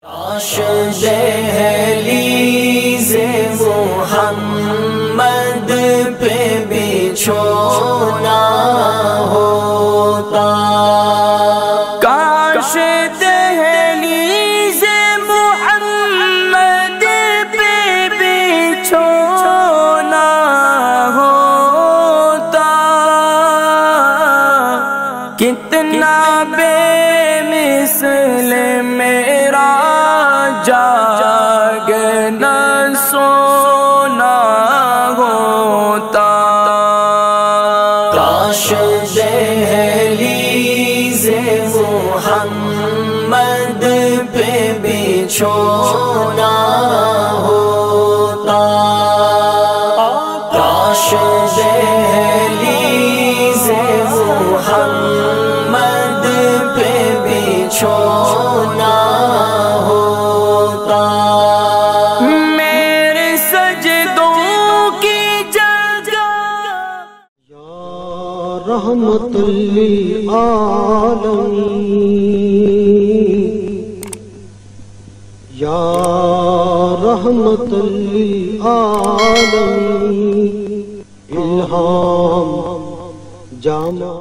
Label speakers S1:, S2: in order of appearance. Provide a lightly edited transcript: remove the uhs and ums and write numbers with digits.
S1: کاش دہلیز محمد پہ بچھونا ہوتا،
S2: کاش دہلیز محمد پہ بچھونا ہوتا، کتنا بے مثل میرا جاگنا سونا ہوتا،
S1: کاش دہلیز محمد پہ بچھونا ہوتا، کاش دہلیز محمد پہ بچھونا ہوتا،
S2: میرے سجدوں کی جگہ
S3: یا رحمت للعالمین، یا رحمت للعالمین، الہام جامع